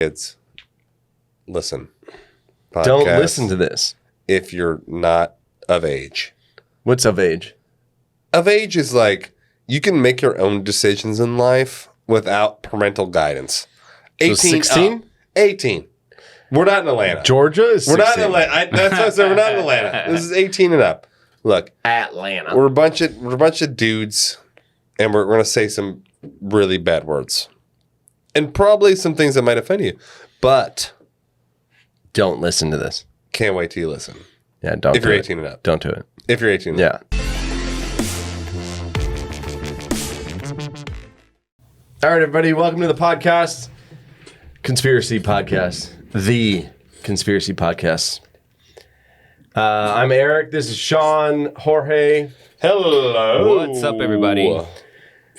Kids, listen. Don't Podcast, listen to this. if you're not of age. What's of age? Of age is like you can make your own decisions in life without parental guidance. 18, 16? 18. We're not in Atlanta. Georgia is 16. We're not in Atlanta. That's what I said. We're not in Atlanta. This is 18 and up. Look, Atlanta. we're a bunch of dudes, and we're going to say some really bad words, and probably some things that might offend you. But Don't listen to this. can't wait till you listen. Yeah, don't. If do you're it. 18 and up. Don't do it. If you're 18 and up. Yeah. All right, everybody. Welcome to the podcast. Conspiracy Podcast. The Conspiracy Podcast. I'm Eric. This is Sean. Jorge. Hello. What's up, everybody?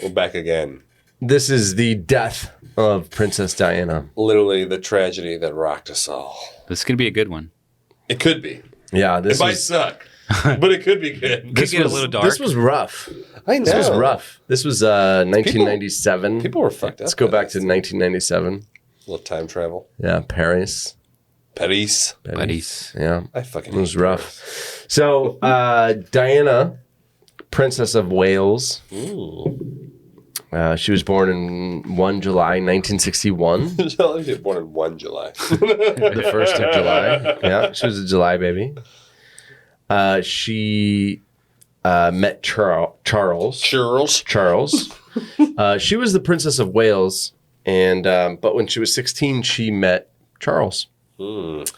We're back again. This is the death of Princess Diana. Literally the tragedy that rocked us all. This is going to be a good one. It could be. Yeah, It might suck, but it could be good. Could get a little dark. This was rough. I know. This was rough. This was 1997. People were fucked up. Let's go by back this. to 1997. A little time travel. Yeah, Paris. Paris. Buddies. Yeah, I fucking it was hate rough. So, Diana, Princess of Wales. She was born in 1 July 1961. Paris. She was born in 1 July. The 1st of July. Yeah, she was a July baby. She met Charles. Charles. She was the Princess of Wales, and but when she was 16, she met Charles. And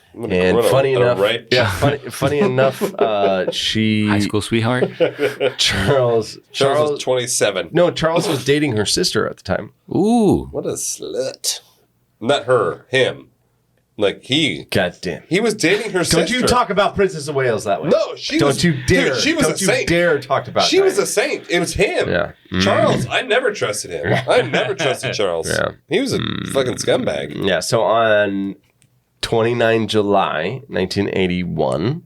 funny enough, funny enough, she High school sweetheart. Charles was 27. No, Charles was dating her sister at the time. Ooh. What a slut. Not her, him. Like he Goddamn. was dating her sister. Don't you talk about Princess of Wales that way. No, she Don't was. you dare. Dude, she was Don't a you saint. dare talk about She was Diana. a saint. It was him. Yeah. Charles, I never trusted him. I never trusted Charles. Yeah. He was a fucking scumbag. Yeah, so on 29 July 1981,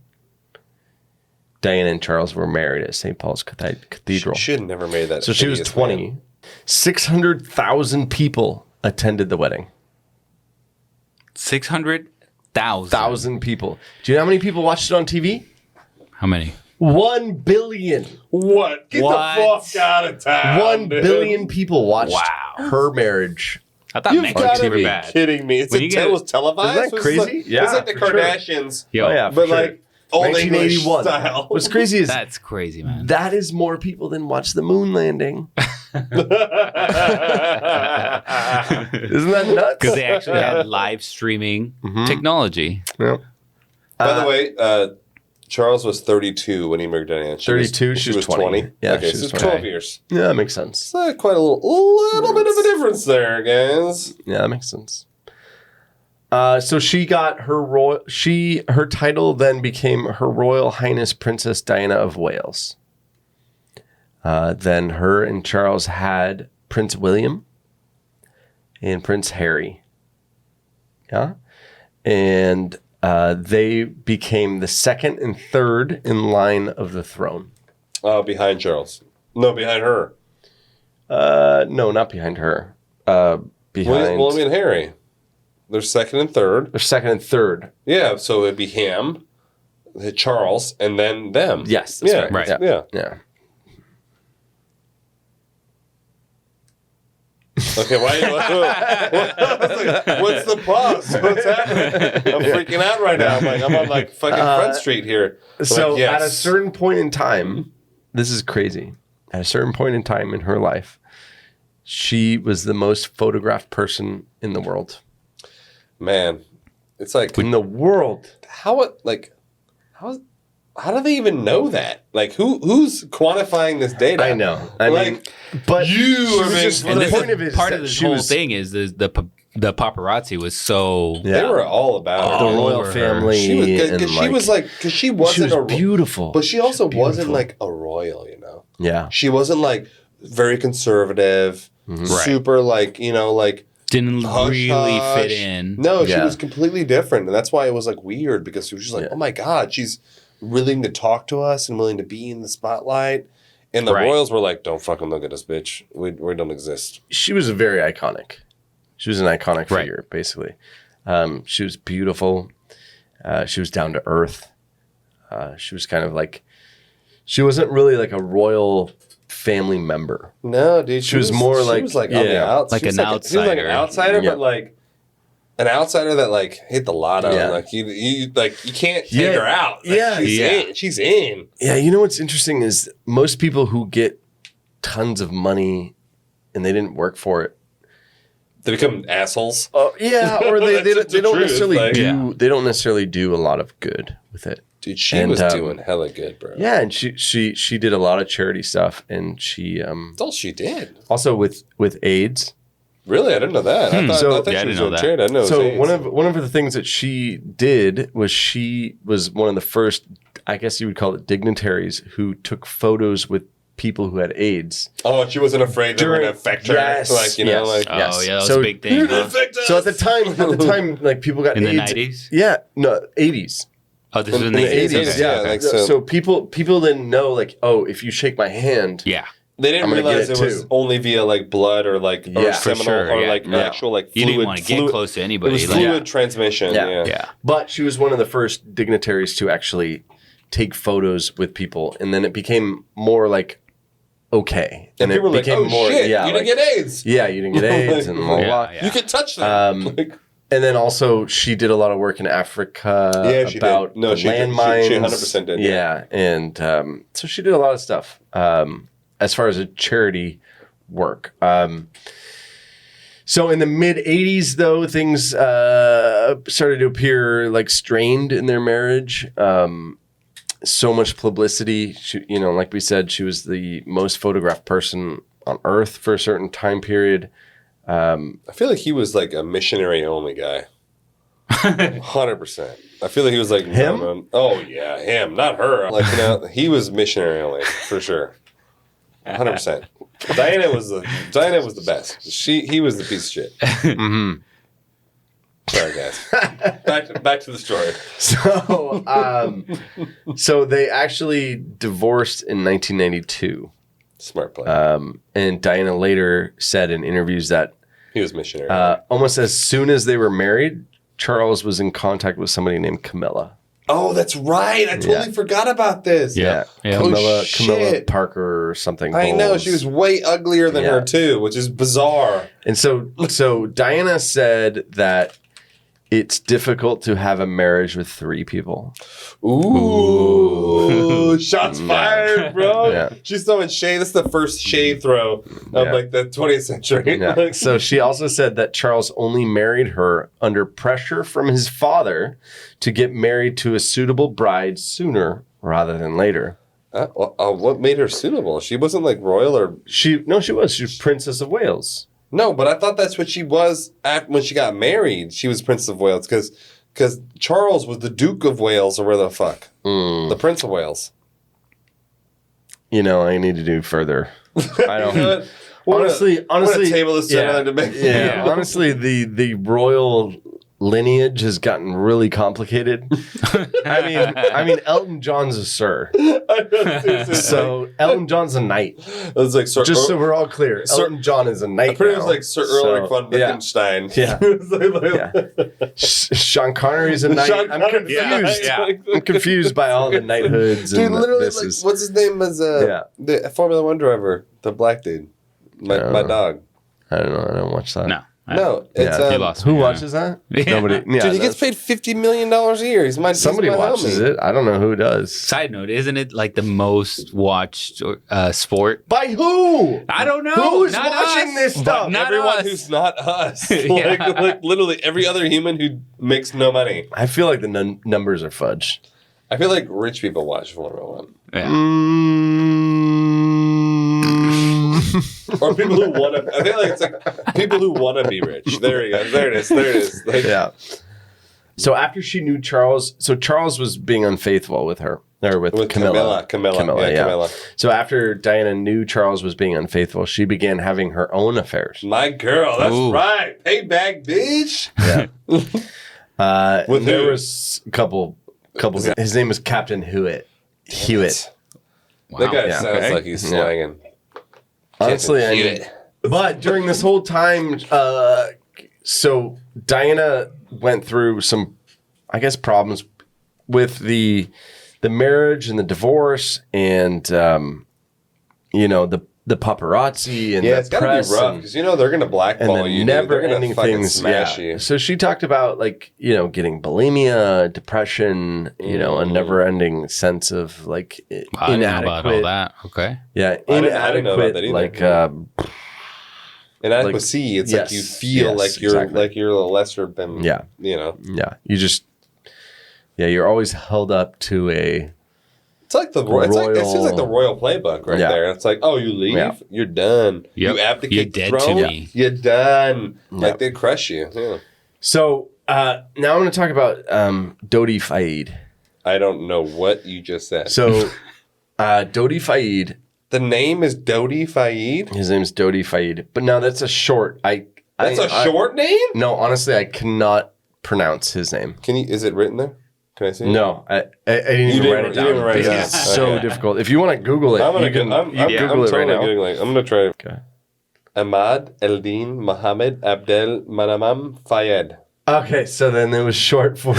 Diana and Charles were married at St. Paul's Cathedral. She had never made that. So she was hideous 20. man. 600,000 people attended the wedding. 600,000. People. Do you know how many people watched it on TV? How many? 1 billion. What? Get What? the fuck out of town. 1 dude. billion people watched Wow. her marriage. I thought You've Mexico gotta were be bad. kidding me. When you get- It was televised. Isn't that It was crazy? Like, Yeah, it was like the for sure. Kardashians. Yo, Oh, yeah. for But sure. like old English 1981. style. What's crazy is That's crazy, man. that is more people than watched the moon landing. Isn't that nuts? Because they actually had live streaming technology. Yeah. By the way, Charles was 32 when he married Diana. 32, She was 20. Yeah, okay, she so was it's 20. 12 years. Yeah, that makes sense. It's quite a little bit of a difference there, guys. Yeah, that makes sense. So she got her title then became Her Royal Highness Princess Diana of Wales. Then her and Charles had Prince William and Prince Harry. Yeah. And they became the second and third in line of the throne. Behind Charles. No, behind her. No, not behind her. Behind William and Harry. They're second and third. they're second and third. Yeah, so it'd be him, Charles, and then them. Yes, that's Yeah, right. Right. Yeah. Yeah. Okay, what's the pause? What's happening? I'm freaking out right now. I'm on like fucking Front Street here. So Like, yes. at a certain point in time, this is crazy. At a certain point in time in her life, she was the most photographed person in the world. Man, it's like In the world. how do they even know that? Like who's quantifying this data? I know. I Like, mean, but you she are was being just, And the this point is of it is part that of this she whole was thing is the paparazzi was so Yeah. They were all about the her. all royal over her. family. She was and because she wasn't she was beautiful. but she also wasn't Beautiful. like a royal, you know. Yeah. She wasn't like very conservative, Mm-hmm. super like like didn't hush, really hush. fit in. No, she Yeah. was completely different, and that's why it was like weird because she was just like, Yeah. oh my god, she's willing to talk to us and willing to be in the spotlight. And the Right. royals were like, don't fucking look at us, bitch. We don't exist. She was very iconic. She was an iconic figure, basically. She was beautiful. She was down to earth. She was kind of like, she wasn't really like a royal family member. No, dude. She was more like, on the outside. Like an outsider. She was like an outsider, Yeah. but like an outsider that like hit the lotto. Yeah. And, like you can't take her out. Like, Yeah. she's in. Yeah, you know what's interesting is most people who get tons of money and they didn't work for it. They become assholes. Oh yeah, or they That's don't the truth, necessarily like- they don't necessarily do a lot of good with it. Dude, she And, was doing hella good, bro. Yeah, and she did a lot of charity stuff, and she That's all she did. also with AIDS. Really? I didn't know that. I thought, So- I thought Yeah, I she was didn't know doing that. charity. I didn't know it was So AIDS. one of the things that she did was she was one of the first, I guess you would call it, dignitaries who took photos with people who had AIDS. Oh, she wasn't afraid they were going to affect her. Yes, Like, you know, yes. like. Oh, Yes. yeah, that was So- a big thing. Huh? Affect us. So at the time, like people got In the AIDS. 90s? Yeah, no, 80s. Oh, this was in In the the 80s. 80s, Okay. yeah, Okay. like- So people didn't know, like, oh, if you shake my hand, Yeah. They didn't I'm gonna realize get it it was too. only via like blood or like or Yeah, for seminal sure, or yeah. like Yeah. actual like You fluid. didn't want to get close to It anybody. was like, fluid transmission. Yeah. Yeah. yeah. but she was one of the first dignitaries to actually take photos with people, and then it became more like okay, And people were like, became "Oh shit, you didn't like, get AIDS. Yeah, you didn't get AIDS, and blah, blah, blah. Yeah. You can touch that." Like, And then also she did a lot of work in Africa Yeah, she did. about No, the she did. landmines. She 100% did, yeah. Yeah, and so she did a lot of stuff as far as a charity work. So in the mid 80s, though, things started to appear like strained in their marriage. So much publicity. She, you know, like we said, she was the most photographed person on Earth for a certain time period. I feel like he was like a missionary only guy. 100%. I feel like he was like Him? no. Oh yeah, him, not her. Like, you know, he was missionary only for sure. 100%. Diana was the best. He was the piece of shit. Mm-hmm. Sorry, guys. Back to the story. So they actually divorced in 1992. Smart play. And Diana later said in interviews that He was missionary. almost as soon as they were married, Charles was in contact with somebody named Camilla. Oh, that's right. I totally Yeah. forgot about this. Yeah. Yeah. Camilla shit. Parker or something. I know. Bowles. She was way uglier than Yeah. her, too, which is bizarre. And so Diana said that it's difficult to have a marriage with 3 people. Ooh. Shots fired, bro. Yeah. She's throwing shade. This is the first shade throw of Yeah. like the 20th century. Yeah. Like, So she also said that Charles only married her under pressure from his father to get married to a suitable bride sooner rather than later. what made her suitable? She wasn't like royal or. She was Princess of Wales. No, but I thought that's what she was when she got married. She was Princess of Wales because Charles was the Duke of Wales or where the fuck? The Prince of Wales. You know, I need to do further. I don't. You know what? honestly, I'm gonna table this down to make. yeah. Honestly, the royal lineage has gotten really complicated. I mean, Elton John's a sir, so Elton John's a knight. It was like Sir. Just so we're all clear, Sir- Elton John is a knight. I pretty now. was like Sir Ulrich von yeah. Wittgenstein. Yeah. It was like- Yeah. Sean Connery's a knight. Sean I'm Connery- confused. Yeah. I'm confused by all the knighthoods. Dude, and literally, this like, is, what's his name? Was the Formula One driver, the black dude, my dog. I don't know. I don't watch that. No. No, it's Yeah. He lost Who me, yeah. watches that? Yeah. Nobody. Yeah, dude. He gets that's- paid $50 million a year. Somebody watches it. I don't know who does. Side note, isn't it like the most watched sport? By who? I don't know. Who's Not watching us. this stuff? Not Everyone us. who's not us, Yeah. like literally every other human who makes no money. I feel like the numbers are fudged. I feel like rich people watch Formula One, Yeah. or people who want to. I feel like it's like people who want to be rich. There you go. There it is. There it is. Like, Yeah. So after she knew Charles, so Charles was being unfaithful with her, or with Camilla. Camilla. So after Diana knew Charles was being unfaithful, she began having her own affairs. My girl. That's Ooh. right. Payback, bitch. Yeah. With there who? was a couple. His name was Captain Hewitt. Hewitt. Wow. That guy Yeah. sounds Okay. like he's Yeah. slanging. Honestly, I mean, Hewitt. but during this whole time, So Diana went through some, I guess, problems with the marriage and the divorce, and the paparazzi and Yeah, the it's gotta press be rough and, because they're gonna and blackball the you. They're gonna never-ending fucking things. smash Yeah. you. So she talked about getting bulimia, depression, a never-ending sense of like I didn't know inadequate. about all that. Okay. Yeah, I didn't know about that either. Like Inadequacy. It's like you feel like you're exactly. like you're a lesser than. Yeah. You you're always held up to a. It's like it seems like the royal playbook right there. It's like, oh, you leave, you're done. Yep. You abdicate You're the dead throne, to me. you're done. Yep. Like they crush you. Yeah. So now I'm going to talk about Dodi Fayed. I don't know what you just said. So Dodi Fayed. The name is Dodi Fayed? His name's Dodi Fayed. But now that's a short. That's a short name? No, honestly, I cannot pronounce his name. Is it written there? Can I see it? No, I didn't even write it down. You didn't write it down. It's so difficult. If you want to Google it, you can Google it right now. I'm going to try. Okay. Ahmad Eldin Mohammed Abdel Manamam Fayed. Okay, so then it was short for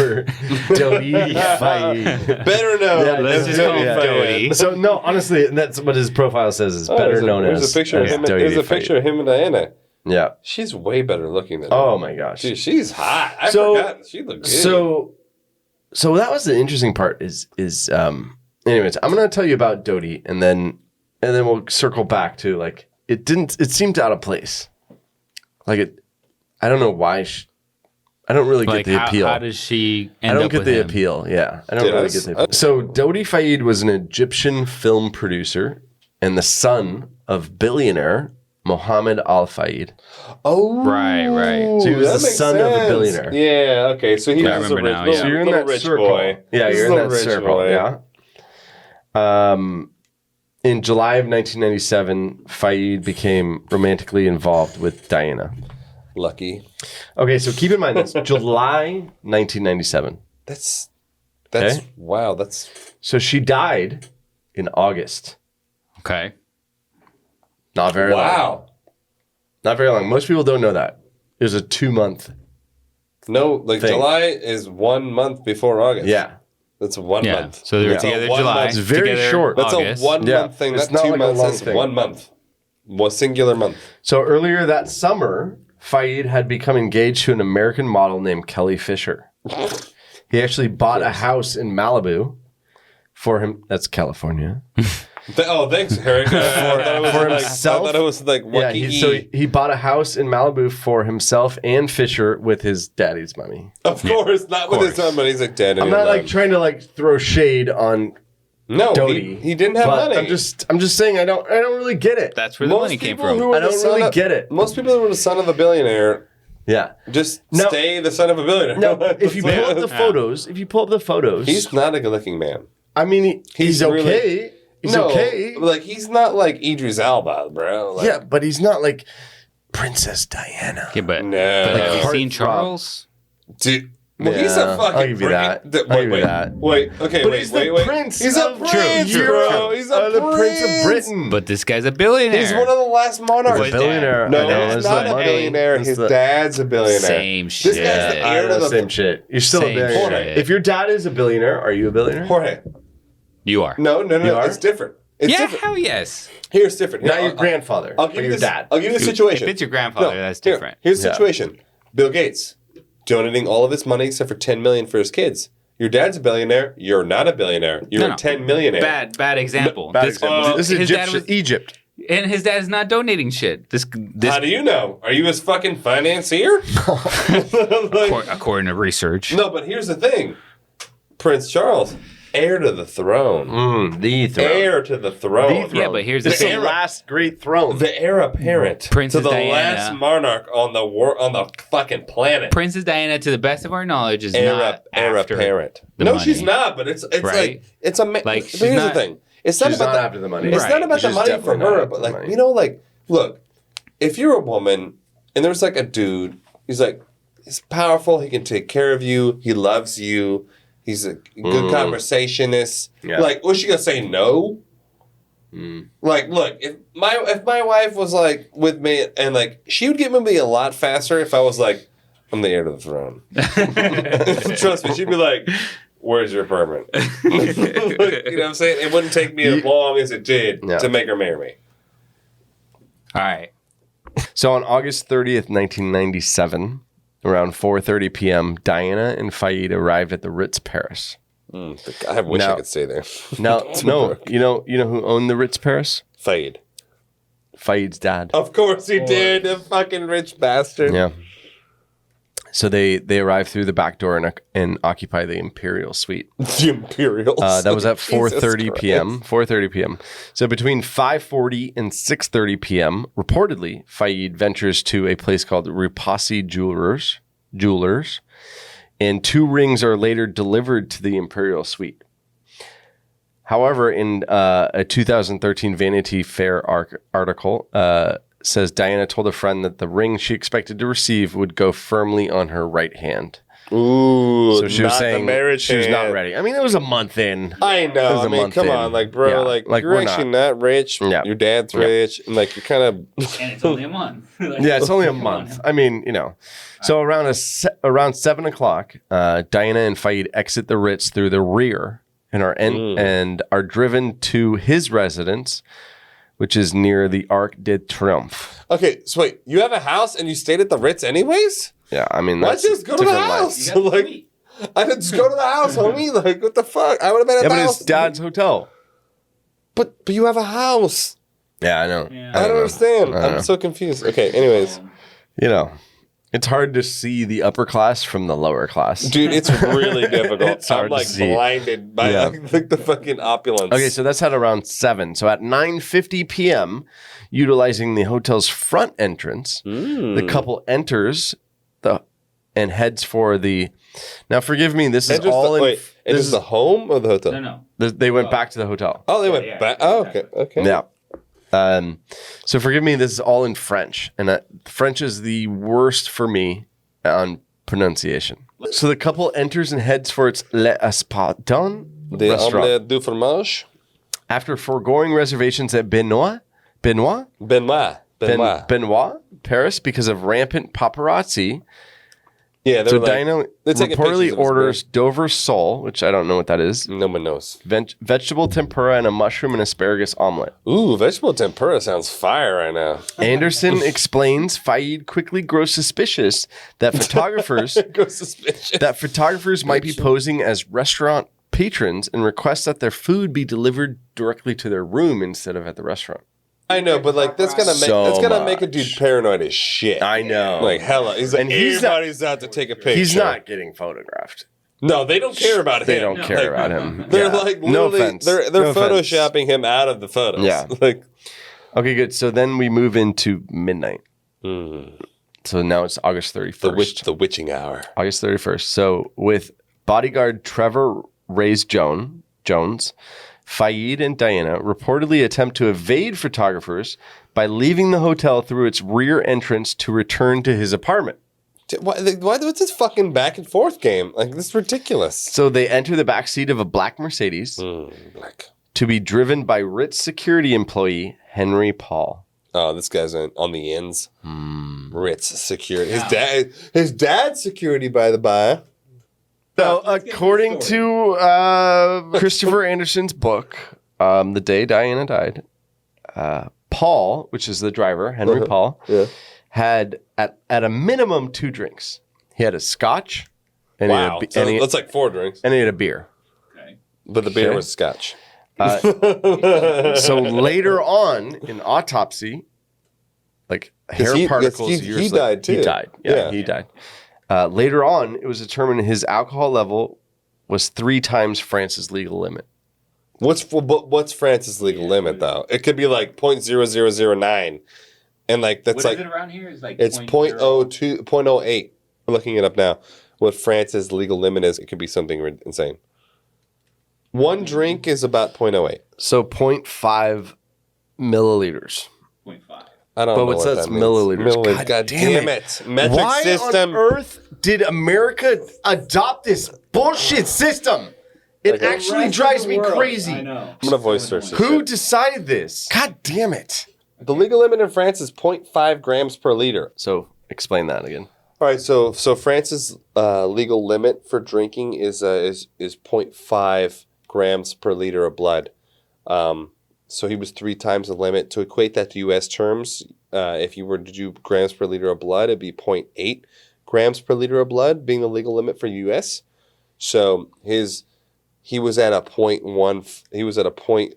Dodi Fayed. Better known. Yeah, Let's just call him Dodi. So no, honestly, that's what his profile says. Is better known as. There's a picture of him. There's a picture of him and Diana. Yeah. She's way better looking than. Oh my gosh. Dude, she's hot. I forgot. She looked good. So that was the interesting part. Is anyways, I'm gonna tell you about Dodi, and then we'll circle back to like it seemed out of place. Like it, I don't know why. I don't really get the appeal. How does she end I don't up get with the him? appeal. Yeah, I don't really get the appeal. So Dodi Fayed was an Egyptian film producer and the son of billionaire Mohammed Al Fayed. Oh, right. So he was the son of a billionaire. Yeah. Okay. So he was a remember rich, now, little, yeah. So you're in little that rich circle. boy. Yeah, This you're is in a that little rich circle. boy. Yeah. In July of 1997, Fayed became romantically involved with Diana. Lucky. Okay, so keep in mind this: July 1997. That's Okay. wow. That's So she died in August. Okay. Not very long. wow. Not very long. Most people don't know that. It was a 2-month. No, like Thing. July is 1 month before August. Yeah. That's 1 Yeah. month. So they were That's a together 1 July. month. It's very together short. That's August. a 1 Yeah. month thing. It's That's not 2 like a months. long That's thing. 1 month. One singular month. So earlier that summer, Fayed had become engaged to an American model named Kelly Fisher. He actually bought a house in Malibu for him. That's California. Thanks, Eric. For himself. I thought it was like Yeah, he bought a house in Malibu for himself and Fisher with his daddy's money. Of course, not with his son, but he's like, Dad, I'm not like trying to like throw shade on no, Dodi. he didn't have but money. I'm just saying I don't really get it. That's where the money came from. who are I the don't son really of- get it. Most people who are the son of a billionaire Yeah. just No. stay the son of a billionaire. No, if you pull up the photos, he's not a good-looking man. I mean, he's okay. really- He's okay. Like he's not like Idris Elba, bro. Like, Yeah, but he's not like Princess Diana. Yeah, but No. have you Heart seen throb. Charles? dude. Well, Yeah, he's a fucking. I'll give you that. Wait, I'll give you that. Wait, okay, But wait, he's wait, the wait. prince. He's a of prince, Europe. bro. He's a the prince of Britain. But this guy's a billionaire. He's one of the last monarchs. He's a billionaire. No, I know, he's it's not the a money. billionaire. It's His the- dad's a billionaire. Same This shit. guy's the I heir know, to the same shit. You're still Same a billionaire. shit. If your dad is a billionaire, are you a billionaire? Jorge. You are. No, You are? it's different. It's Yeah, different. hell yes. Here's different. Not Here, your grandfather, I'll but give you your this, dad. I'll give you the situation. If it's your grandfather, that's here, different. Here's the Yeah. situation. Bill Gates donating all of his money except for $10 million for his kids. Your dad's a billionaire. You're not a billionaire. You're No. a 10 millionaire. Bad example. Bad This- example. This is his dad Egypt. was- Egypt. And his dad is not donating shit. This How do you know? Are you his fucking financier? Like, according to research. no, but here's the thing. Prince Charles, heir to the throne. The throne. Heir to the throne. The throne. Yeah, but here's the This is thing. the last great throne. The heir apparent Princess to the Diana. last monarch on the fucking planet. Princess Diana, to the best of our knowledge, is Heir not after apparent. the No, money. she's not. But it's Right? like it's a Like, Like she's here's not- the thing. It's not She's about not the, after the money. It's Right. not about the She's money for definitely not her, after but the like money. you know, like look, if you're a woman and there's like a dude, he's like he's powerful. He can take care of you. He loves you. He's a good conversationist. Yeah. Like, was she gonna say no? Like, look, if my wife was like with me and like she would get with me a lot faster if I was like, I'm the heir to the throne. Trust me, she'd be like, where's your apartment? You know what I'm saying? It wouldn't take me as long as it did to make her marry me. All right. So on August 30th, 1997, around 4:30 p.m., Diana and Fayed arrived at the Ritz, Paris. I wish I could stay there. No, you know who owned the Ritz, Paris? Fayed. Fayed's dad. Of course he did, the fucking rich bastard. Yeah. So they arrived through the back door and occupy the Imperial Suite. The Imperial that was at 4:30 Christ. p.m. 4:30 p.m. So between 5:40 and 6:30 p.m., reportedly, Fayed ventures to a place called Repassi Jewelers, and 2 rings are later delivered to the Imperial Suite. However, in a 2013 Vanity Fair article, says Diana told a friend that the ring she expected to receive would go firmly on her right hand. Ooh, So she was saying the marriage she was not hand. ready. I mean, it was a month in. I know. I mean, come on, like, bro, Yeah, like you're we're actually not rich. Yeah. Your dad's rich, and like you're kind of. And it's only a month. Like, Yeah, it's only a come on month. now. I mean, you know. So around 7 o'clock, Diana and Fayed exit the Ritz through the rear and are driven to his residence, which is near the Arc de Triomphe. Okay, so wait, you have a house and you stayed at the Ritz anyways? Yeah, I mean, Why that's just go to the different life. house? You got the Like, suite. I didn't just go to the house, homie. Like, what the fuck? I would have been at Yeah, the but house. it's dad's hotel. But you have a house. Yeah, I know. Yeah. I don't understand. I don't know. I'm so confused. Okay, anyways. You know, it's hard to see the upper class from the lower class. Dude, it's really difficult. It's hard I'm to like see. blinded by Yeah. like the fucking opulence. Okay, so that's at around 7. So at 9:50 p.m., utilizing the hotel's front entrance, the couple enters and heads for the. Now, forgive me. This is Enters all the, in. wait, it this is is the home or the hotel? No. They went back to the hotel. Oh, they went yeah. back. Oh, okay. Okay. Yeah. So forgive me. This is all in French, and French is the worst for me on pronunciation. So the couple enters and heads for its Le Espadon The restaurant. omelette du fromage. After foregoing reservations at Benoit, Benoit. Paris, because of rampant paparazzi. Yeah, they're So like, Diana they're taking reportedly pictures of his orders Dover sole, which I don't know what that is, no one knows. vegetable tempura, and a mushroom and asparagus omelet. Ooh, vegetable tempura sounds fire right now. Anderson explains Fayed quickly grows suspicious that Go suspicious. photographers might be posing as restaurant patrons and requests that their food be delivered directly to their room instead of at the restaurant. I know, but like that's gonna make a dude much. paranoid as shit. I know. Like hella. He's like And he's not- everybody's out to take a picture. He's not getting photographed. No, they don't care about him. They don't care Like, about him. They're Yeah. like no literally, offense. they're No offense. photoshopping him out of the photos. Yeah. Like Okay, good. So then we move into midnight. So now it's August 31st. the witching hour. August 31st. So with bodyguard Trevor Ray's Jones, Fayed and Diana reportedly attempt to evade photographers by leaving the hotel through its rear entrance to return to his apartment. Why what's this fucking back and forth game? Like this is ridiculous. So they enter the backseat of a black Mercedes Like, to be driven by Ritz security employee Henry Paul. oh, this guy's on the ends. Ritz security. His dad's security, by the by. So, according to Christopher Anderson's book, The Day Diana Died, Paul, which is the driver, Henry Paul, had at a minimum 2 drinks. He had a scotch, and Wow, he had so and, he, that's like 4 drinks, and he had a beer. Okay. but the beer Okay. was scotch. So later on in autopsy, like hair he- particles, he years died later- too. He died. Yeah. He died. Later on, it was determined his alcohol level was 3 times France's legal limit. What's France's legal limit though? It could be like 0.0009, and like that's What like is it around here? It's like it's 0.02, 0.08. We're looking it up now. What France's legal limit is? It could be something insane. 1 drink is about 0.08. So 0.5 milliliters. 0.5. I don't But know what's what that's that means. milliliters. God damn it. Metric Why system. on earth did America adopt this bullshit system? It actually drives me crazy. I know. I'm gonna voice search this. Who shit. decided this? God damn it. The legal limit in France is 0.5 grams per liter. So explain that again. All right, so France's legal limit for drinking is 0.5 grams per liter of blood. So he was 3 times the limit. To equate that to U.S. terms, if you were to do grams per liter of blood, it'd be 0.8 grams per liter of blood being the legal limit for U.S. So he was at a 0.1. He was at a point.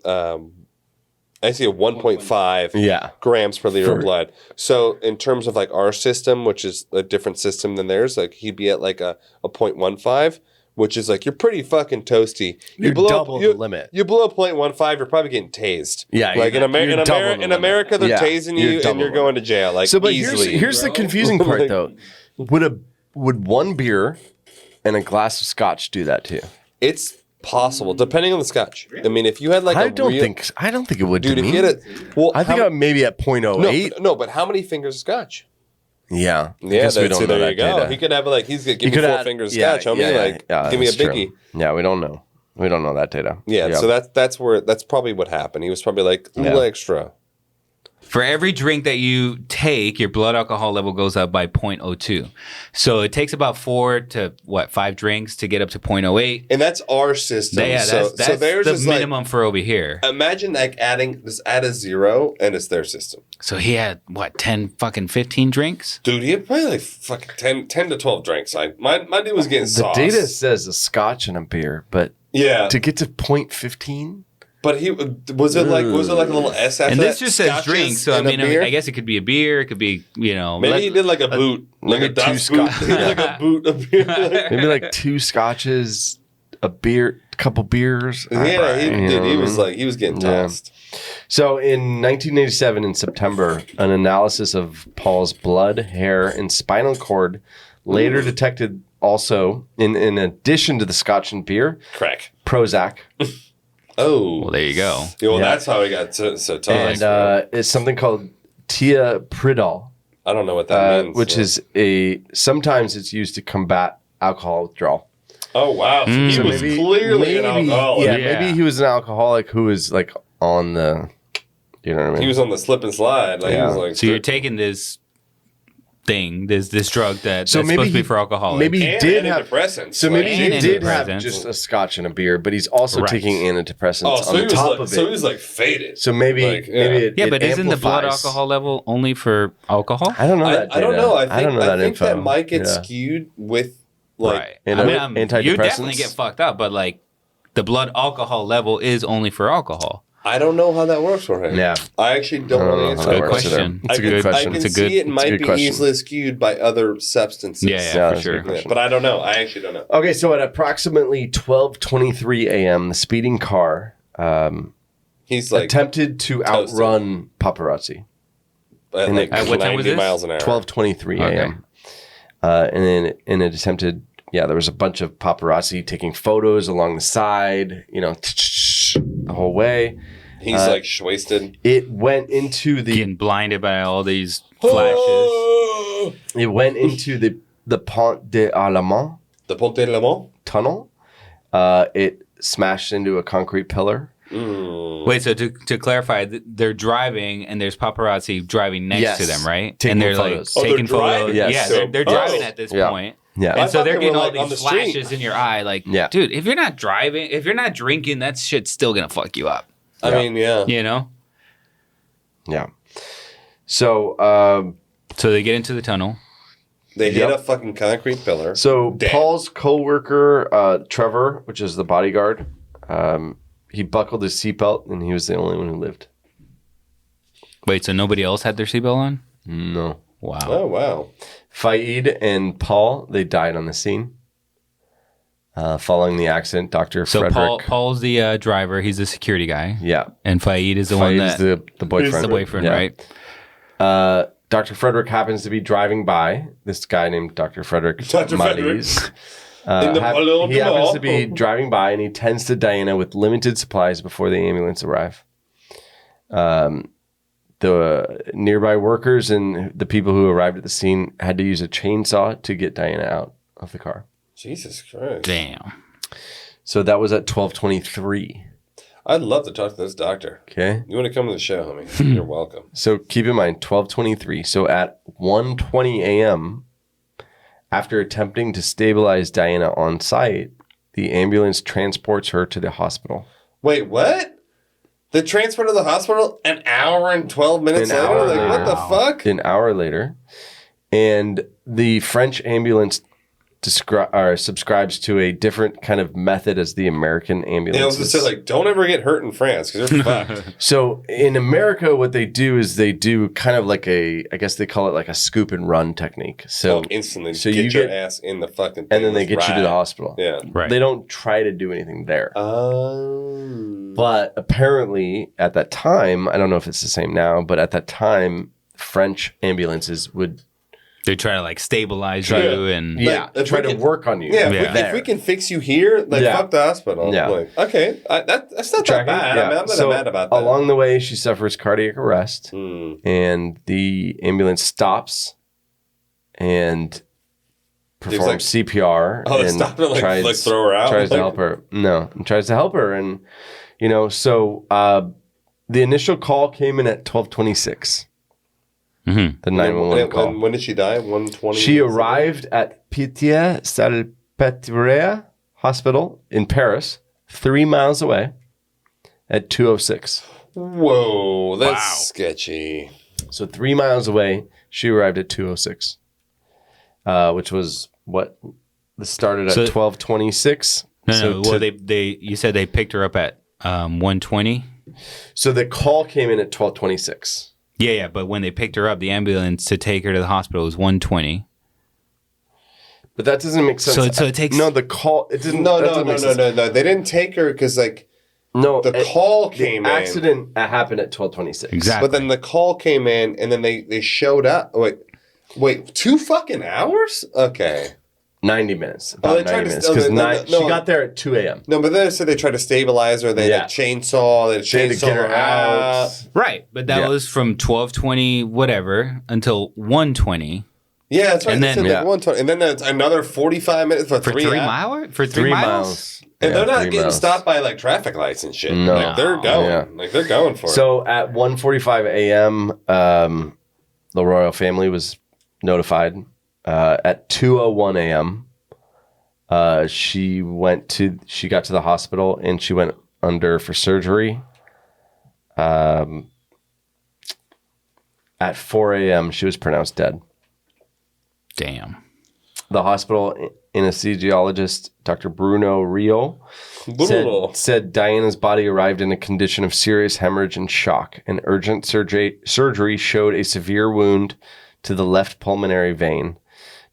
I see a 1.5 grams per liter of blood. So in terms of like our system, which is a different system than theirs, like he'd be at like a 0.15, which is like you're pretty fucking toasty. You're double the limit. You blow 0.15, you're probably getting tased. Yeah, like in America, they're tasing you and you're going to jail. Like but easily. here's the confusing part though. Would one beer and a glass of scotch do that to you? It's possible, depending on the scotch. I mean, if you had like I don't think it would. Dude, to if me. you had I think I'm maybe at 0.08. No, but how many fingers of scotch? Yeah, there you go. Data. He could have like give me 4 fingers of scotch, homie. Give me a biggie. True. Yeah, we don't know. We don't know that data. Yeah, so that's probably what happened. He was probably like a little extra. For every drink that you take, your blood alcohol level goes up by 0.02. So it takes about 4 to 5 drinks to get up to 0.08. And that's our system. Yeah, so that's the minimum for over here. Imagine like add a 0 and it's their system. So he had 15 drinks? Dude, he had probably like fucking 10 to 12 drinks. My dude was getting sauce. The data says a scotch and a beer, but to get to 0.15. But was it like a little S after and this that? just says drink, so I mean, I guess it could be a beer, it could be maybe he did like a boot, like a Dutch boot, like a boot of beer, maybe like 2 scotches, a beer, a couple beers. Yeah, he was getting tossed. So in 1987, in September, an analysis of Paul's blood, hair, and spinal cord later detected also, in addition to the scotch and beer, crack, Prozac. Oh, well, there you go. Yeah, well, that's how he got so tough. And it's something called thiopridol. I don't know what that means. Which is sometimes it's used to combat alcohol withdrawal. Oh wow! So he was clearly an alcoholic. Yeah, maybe he was an alcoholic who was like on the, you know what I mean? He was on the slip and slide. Like, he was like, so you're taking this thing, this drug that's supposed to be for alcoholics. Maybe he did have antidepressants. So maybe he did have just a scotch and a beer, but he's also taking antidepressants on the top of it. So he was like faded. So maybe but isn't the blood alcohol level only for alcohol? I don't know that. I don't know. I don't know that info. That might get skewed with like antidepressants. You definitely get fucked up, but like the blood alcohol level is only for alcohol. I don't know how that works for him. Yeah. I actually don't know the answer. Good question. It's a good question. I can see it might be easily skewed by other substances. Yeah, for sure. But I don't know. I actually don't know. Okay, so at approximately 12:23 a.m., the speeding car he's like attempted to outrun paparazzi. At what time was this? Miles an hour. 12:23 a.m. And then it attempted, there was a bunch of paparazzi taking photos along the side, the whole way. He's like wasted. It went into getting blinded by all these flashes. It went into the Pont de l'Allemand. The Pont de l'Allemand tunnel. It smashed into a concrete pillar. Wait, so to clarify, they're driving and there's paparazzi driving next to them, right? Taking and they're photos. like taking photos. Yes. Yeah, they're driving at this point. Yeah. And so they're getting all these flashes in your eye. Like, dude, if you're not driving, if you're not drinking, that shit's still going to fuck you up. I mean, yeah. You know? Yeah. So they get into the tunnel. They hit a fucking concrete pillar. So Paul's co-worker, Trevor, which is the bodyguard, he buckled his seatbelt and he was the only one who lived. Wait, so nobody else had their seatbelt on? No. Wow. Oh, wow. Faid and Paul, they died on the scene. Following the accident, Dr. So Frederick. Paul's the driver. He's the security guy. Yeah. And Faid is the one that... the boyfriend. He's the boyfriend, right? Dr. Frederick happens to be driving by. This guy named Dr. Frederick Madiz. He happens to be driving by and he tends to Diana with limited supplies before the ambulance arrive. The nearby workers and the people who arrived at the scene had to use a chainsaw to get Diana out of the car. Jesus Christ. Damn. So that was at 12:23. I'd love to talk to this doctor. Okay. You want to come to the show, homie? You're welcome. So keep in mind, 12:23. So at 1:20 a.m., After attempting to stabilize Diana on site, the ambulance transports her to the hospital. Wait, what? The transport to the hospital an hour and 12 minutes An later? hour Like, what later. the fuck? An hour later, and the French ambulance subscribes to a different kind of method as the American ambulance. Yeah, I was just saying, like, don't ever get hurt in France because you're fucked. So in America, what they do is they do kind of like I guess they call it like a scoop and run technique. So Instantly, so get you your get- ass in the fucking thing. and then they Let's get you to the ride. hospital. Yeah. Right. They don't try to do anything there. Oh. But apparently at that time, I don't know if it's the same now, but at that time, French ambulances would They try to like stabilize Try you and if try we to can- work on you. Yeah, Yeah. if we can fix you here, like, Yeah. fuck the hospital. Yeah. Like, okay, that's not Tracking? that bad. Yeah. I mean, I'm not So mad about that. along the way, she suffers cardiac arrest, Hmm. and the ambulance stops and performs like- CPR. Oh, they and stop and, like, throw her out? Tries to Like- help her. No, and tries to help her, and so the initial call came in at 12:26. Mhm. The 911 call. When did she die? 1:20. She arrived at Pitié-Salpêtrière Hospital in Paris, 3 miles away, at 2:06. Whoa, that's Wow. sketchy. So 3 miles away, she arrived at 2:06, which was what started at So- 12:26. no. Well, they you said they picked her up at 1:20. So the call came in at 12:26. Yeah, but when they picked her up, the ambulance to take her to the hospital was 1:20. But that doesn't make sense. So it takes- no the call. It didn't. No, that no, doesn't no, make no, sense. no, no. They didn't take her because, like, No, the call came the in. accident happened at 12:26. Exactly. But then the call came in, and then they showed up. Wait, 2 fucking hours? Okay. 90 minutes. Oh, About they tried 90 to- minutes. oh, Because no. she got there at 2 a.m. No, but then they said they tried to stabilize her. They had Yeah. a chainsaw. They had She had to get her out. Right, but that Yeah. was from 12:20 whatever until 1:20 Yeah, that's right. And They then- said, like, Yeah. 1:20, and then there's another 45 minutes for for 3 3 hours. miles. For 3 3 miles. miles. And Yeah, they're not 3 getting miles. stopped by, like, traffic lights and shit. No. Like, they're going. Yeah. Like, they're going for it. So at 1:45 a.m., the royal family was notified. At 2:01 a.m., she got to the hospital and she went under for surgery. At 4 a.m., she was pronounced dead. Damn. The hospital anesthesiologist, Dr. Bruno Rio, Bruno. said Diana's body arrived in a condition of serious hemorrhage and shock. An urgent surgery showed a severe wound to the left pulmonary vein.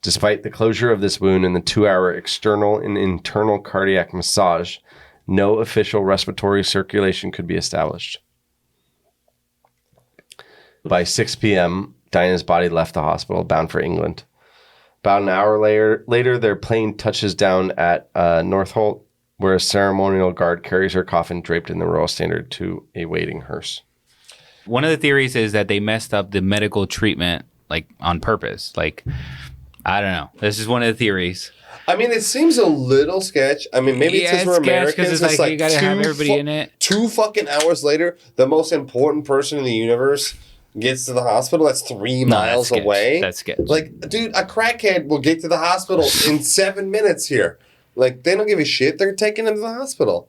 Despite the closure of this wound and the 2-hour external and internal cardiac massage, no official respiratory circulation could be established. By 6 p.m., Diana's body left the hospital, bound for England. About an hour later, their plane touches down at Northolt, where a ceremonial guard carries her coffin draped in the royal standard to a waiting hearse. One of the theories is that they messed up the medical treatment like on purpose. Like, I don't know. This is one of the theories. I mean, it seems a little sketch. I mean, maybe it's Yeah, because we're it's sketch 'cause Americans. it's like you gotta have everybody in it. 2 fucking hours later, the most important person in the universe gets to the hospital. That's 3 No, miles that's sketch. away. That's sketch. Like, dude, a crackhead will get to the hospital in 7 minutes here. Like, they don't give a shit. They're taking him to the hospital.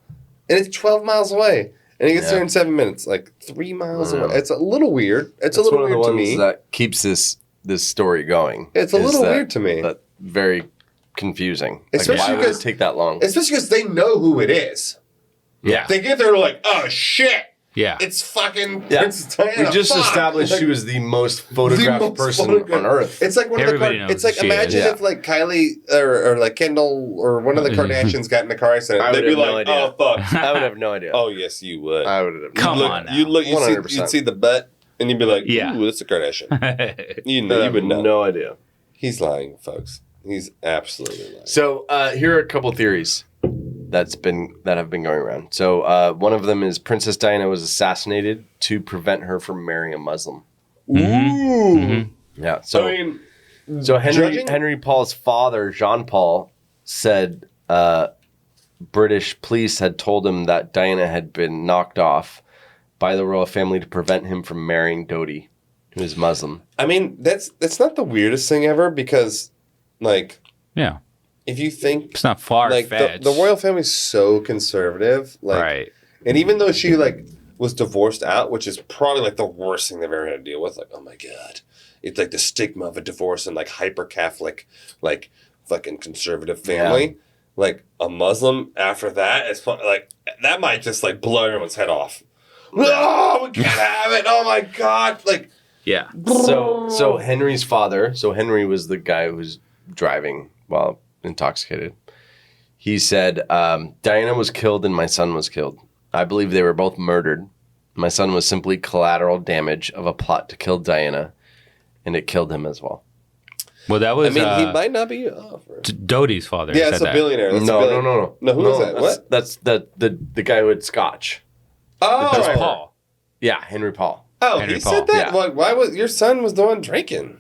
And it's 12 miles away. And he gets there in 7 minutes. Like, 3 miles away. It's a little weird. It's a little one of the weird to ones me. that keeps this story going. It's a is little weird to me. That very confusing. Especially why would it because- take that long? Especially because they know who it is. Yeah. They get there, they're like, oh, shit. Yeah. It's fucking Yeah. Princess Diana. We just Fuck. established Like, she was the most photographed the most person photographed- on Earth. It's like one Everybody of knows the it's like who she imagine is. if like Kylie or like Kendall or one of the Kardashians got in a car accident. I They'd would be have no like, idea. oh fuck. I would have no idea. Oh yes, you would. I would have. Come Look, on now. you'd look, 100%. you'd see the butt, and you'd be like, Yeah. ooh, that's a Kardashian. You I know, you have would know. no idea. He's lying, folks. He's absolutely lying. So here are a couple theories that have been going around. So one of them is Princess Diana was assassinated to prevent her from marrying a Muslim. Ooh. Yeah. So I mean, So Judging- Henry Paul's father, Jean Paul, said British police had told him that Diana had been knocked off by the royal family to prevent him from marrying Dodi, who is Muslim. that's not the weirdest thing ever because Like, Yeah. if you think It's not far like fetched. the royal family's so conservative, like, right. and even though she like was divorced out, which is probably like the worst thing they've ever had to deal with, like, oh my god, it's like the stigma of a divorce and like hyper Catholic, like fucking conservative family. Like a Muslim after that is like that might just like blow everyone's head off. Oh, we can't have it. Oh my god, like. Yeah. So Henry's father, so Henry was the guy who was driving while intoxicated. He said, Diana was killed and my son was killed. I believe they were both murdered. My son was simply collateral damage of a plot to kill Diana, and it killed him as well. Well, that was. I mean, he might not be off. Doty's father. Yeah, said it's a that. billionaire. That's No. No, who is that? What? That's the guy who had scotch. Oh, That was Paul. Yeah, Henry Paul. Oh, Henry he Paul. said that. Yeah. Why was your son was the one drinking?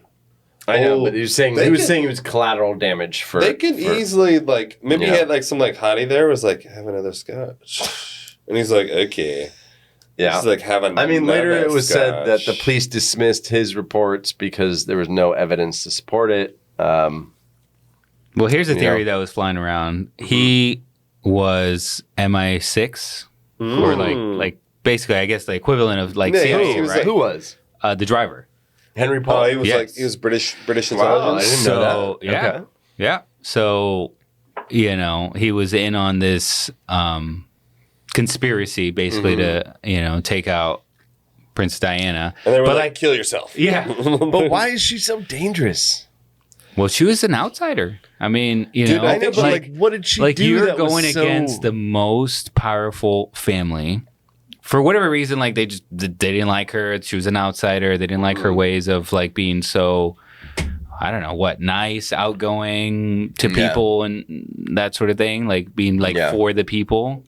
I know, Oh, but he was saying he was collateral damage for. They could easily like maybe he Yeah. had like some like hottie there was like have another scotch, and he's like okay, Yeah. he's like have another. I mean, later it was said that the scotch. police dismissed his reports because there was no evidence to support it. Well, here's a You theory know. that was flying around. He was MI6, or like basically, I guess the equivalent of like Yeah, CIA, he was right? like- Who was The driver. Henry Paul? Oh, he was Yes. like he was British Wow, I intelligence. didn't know So, that. yeah. Okay. Yeah. So, he was in on this conspiracy basically to, take out Prince Diana. And they were But, like, kill yourself. Yeah. But why is she so dangerous? Well, she was an outsider. I mean, Dude, I know, But like, what did she like do? you're that was going so- against the most powerful family. For whatever reason, like they didn't like her. She was an outsider. They didn't like her ways of like being so, I don't know what, nice, outgoing to Yeah. people and that sort of thing. Like being like Yeah. for the people.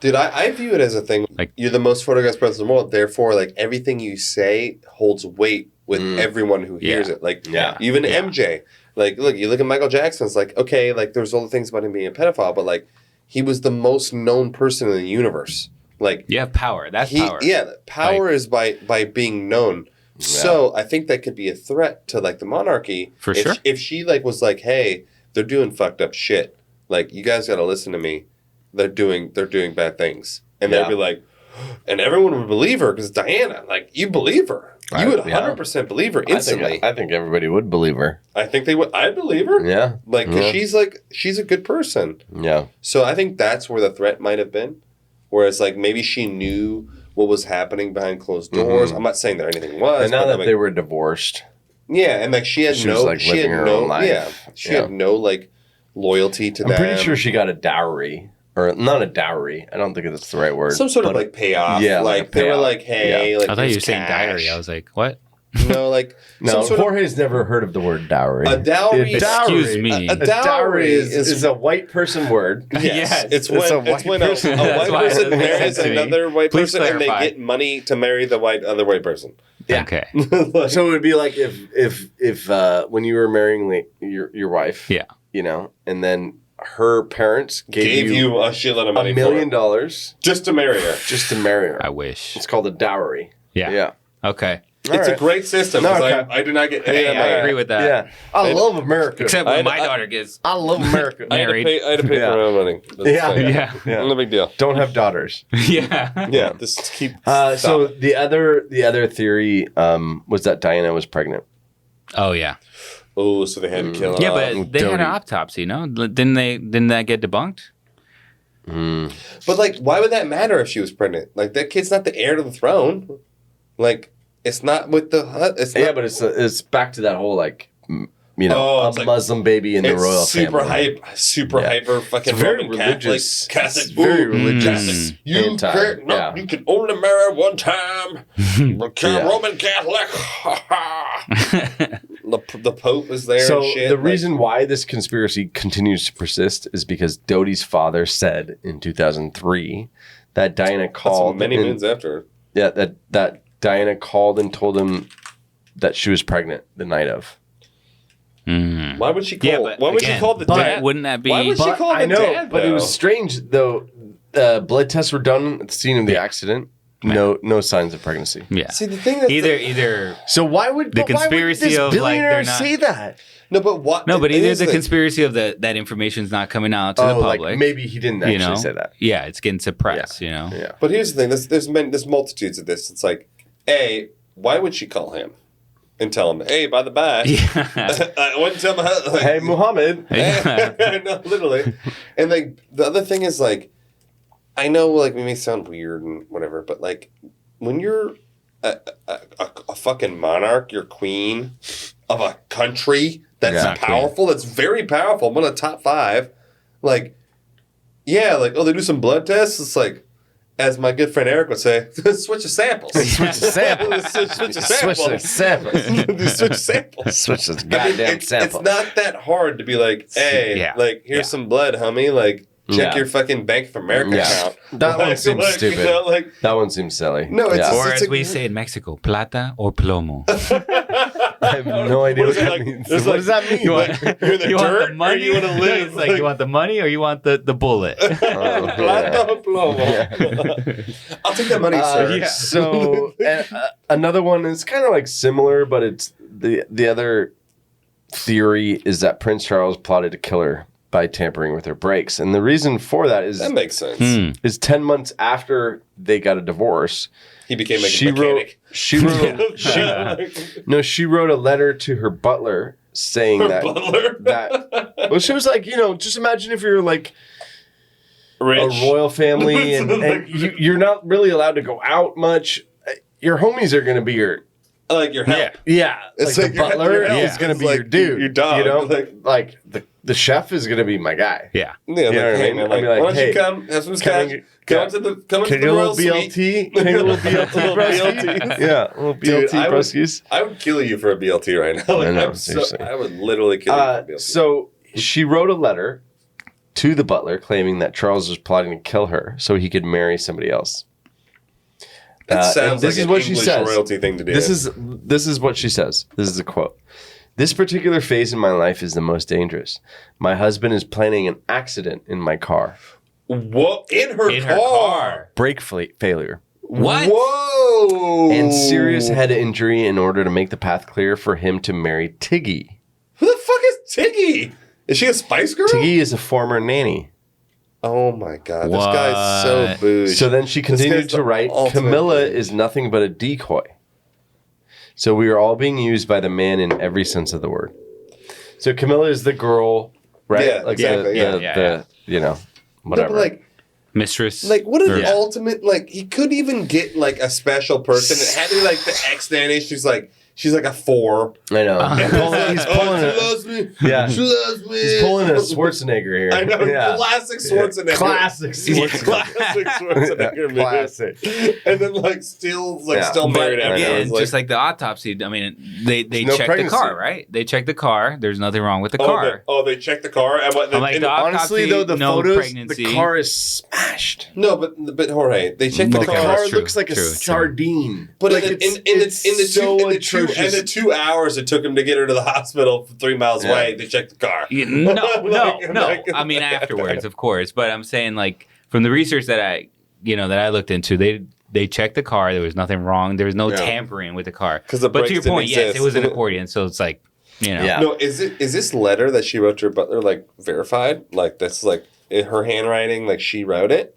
Dude, I view it as a thing. Like- You're the most photographed person in the world. Therefore, like everything you say holds weight with everyone who hears Yeah. it. Like Yeah. even MJ. Like look, you look at Michael Jackson. It's like okay, like there's all the things about him being a pedophile, but like he was the most known person in the universe. Like You have power. That's power. Yeah, power is by being known. So I think that could be a threat to like the monarchy. For if, sure. If she like was like, hey, they're doing fucked up shit. Like you guys got to listen to me. They're doing bad things, and Yeah. they'd be like, and everyone would believe her because Diana. Like you believe her. You would Yeah. 100% believe her instantly. I think everybody would believe her. I think they would. I believe her. Yeah. Like 'cause Yeah. she's a good person. Yeah. So I think that's where the threat might have been. Whereas, like, maybe she knew what was happening behind closed doors. I'm not saying that anything was. And now but, that like, they were divorced, yeah, and like she had She no, was, like, she living had her no, own life. yeah, she Yeah. had no like loyalty to I'm them. pretty sure she got a dowry. Or not a dowry. I don't think that's the right word. some sort of but- like payoff. Yeah, like, like a they were payoff. like, hey, like I thought you were here's saying cash. diary. I was like, what? No, like No, some sort of Jorge's never heard of the word dowry. a dowry. Excuse me. A dowry is a white person word. Yes, Yes. it's when, It's a it's white when person. a That's white why it person doesn't make marries sense to me. another white Please person and they clarify. get money to marry the other white person. Yeah. Okay. Like, So it would be like if when you were marrying your wife, Yeah. you know, and then her parents gave you a shitload of money $1 million for it, just to marry her. just to marry her. I wish. It's called a dowry. Yeah. Yeah. Okay. It's a right. great system. No, 'cause okay. I did not get Hey, any of I that. agree with that. Yeah. I love America. Except I- when my I- daughter gets. I love America. I had to married. pay, I had to pay Yeah. for my own money. That's Yeah. fine. Yeah. Yeah. No big deal. Don't have daughters. Yeah. Yeah, just keep. So stop. the other theory was that Diana was pregnant. Oh yeah. Oh, so they had to kill her. Yeah, off. but they had an Doty. autopsy, no? Didn't they? Didn't that get debunked? But like, why would that matter if she was pregnant? Like, that kid's not the heir to the throne. Like, it's not with the. It's not, Yeah, but it's back to that whole like you know Oh, a it's like- Muslim baby in the it's royal super family. super Yeah. hyper fucking It's very Roman religious. Catholic. It's very Ooh, religious. Catholic. You anti- can't. No, yeah. you can only marry one time. Yeah. Roman Catholic. the Pope is there. So and shit. the like- reason why this conspiracy continues to persist is because Doty's father said in 2003 that Diana that's called many and- minutes after. Yeah, that Diana called and told him that she was pregnant the night of. Why would she call? Yeah, but why would she again, call the but dad? wouldn't that be? Why would she call I the know, dad? but it was though? strange though. Blood tests were done at the scene of the accident. No signs of pregnancy. Yeah. See, the thing that's Either So why would The conspiracy this of, like, billionaire they're not- say that? no, but what? no, but it either is the like- conspiracy of that information's not coming out to the public. like maybe he didn't actually you know, say that. Yeah, it's getting suppressed. You know. Yeah. But here's the thing: there's multitudes of this. It's like, why would she call him and tell him, hey, by the by, Yeah. I wouldn't tell my husband. Like, Hey, Muhammad. no, literally. And like the other thing is like, I know like we may sound weird and whatever, but like when you're a fucking monarch, you're queen of a country that's Yeah. powerful, that's very powerful, one of the top 5. Like, yeah, like they do some blood tests. It's like, as my good friend Eric would say, switch the samples. Switch the samples. Switch the Switch the samples. samples. Switch samples. Switch the I mean, goddamn it's samples. not that hard to be like, hey, Yeah. like here's Yeah. some blood, homie. Like check Yeah. your fucking Bank of America Yeah. account. That one seems stupid. You know, like, That one seems silly. No, it's Yeah. just- Or it's as a- we say in Mexico, plata or plomo. I have no idea What what is it that like? means. It's What like- does that mean? You want, You're in the you want dirt the or money? you wanna live, It's like like- you want the money or you want the bullet. Plata o plomo. I'll take that money, sir. So another one is kind of like similar, but it's the other theory is that Prince Charles plotted to kill her by tampering with her brakes, and the reason for that That makes sense. is 10 months after they got a divorce. He became a She mechanic. She wrote a letter to her butler saying Her that butler. well, she was like, just imagine if you're like Rich. a royal family and you're not really allowed to go out much. Your homies are going to be your like your help. yeah. It's like like the your- butler your help is going to is be like your dude, your dog. You know, Like- the chef is going to be my guy. Yeah. Yeah, You know like, what I hey, mean? man, I'd like, be like, why don't hey, you come have some can scotch? I- Come yeah. to the Can you royal a little suite. BLT? Can you a little BLT, Little broski? BLT. Yeah, a little Dude, BLT, I would- broskies. I would kill you for a BLT right now. Like, I know, I'm so, seriously. I would literally kill you for a BLT. So she wrote a letter to the butler claiming that Charles was plotting to kill her so he could marry somebody else. That and sounds this like is an what she English says. royalty thing to do. This is what she says. This is a quote. This particular phase in my life is the most dangerous. My husband is planning an accident in my car. what in her In car? her car. Brake failure. What? Whoa! And serious head injury in order to make the path clear for him to marry Tiggy. Who the fuck is Tiggy? Is she a Spice Girl? Tiggy is a former nanny. Oh my god, this guy's so What? bougie. So then she continued guy's to the write, ultimate Camilla bougie. is nothing but a decoy. So we are all being used by the man in every sense of the word. So Camilla is the girl, right? Yeah, exactly, yeah. No, Whatever. but like, Mistress. what an Or- ultimate like. He could even get like a special person. It had to be like the ex nanny. She's like a 4. I know. He's pulling she a, loves me. yeah. She loves me. He's pulling a Schwarzenegger here. I know, Yeah. classic Schwarzenegger. Classic Classic Schwarzenegger. movie. Classic. And then still Yeah. married after. Again, It's just like the autopsy. I mean, they no checked pregnancy. the car, right? They checked the car. There's nothing wrong with the car. they checked the car and what? I'm like, and- the Honestly, autopsy, though, the no photos, pregnancy. the car is smashed. no, but Jorge, they checked the The Okay, car. car that's true. looks like a True, true. sardine. But like in the 2 hours it took him to get her to the hospital from 3 miles Yeah. away, they checked the car. Yeah, no. Like- I mean, afterwards, of course. But I'm saying, like, from the research that I looked into, they checked the car. There was nothing wrong. There was no Yeah. tampering with the car. 'Cause the but to brakes your didn't point, yes, exist. it was an accordion. So it's like, Yeah. No, is this letter that she wrote to her butler verified? Like that's like in her handwriting, like she wrote it?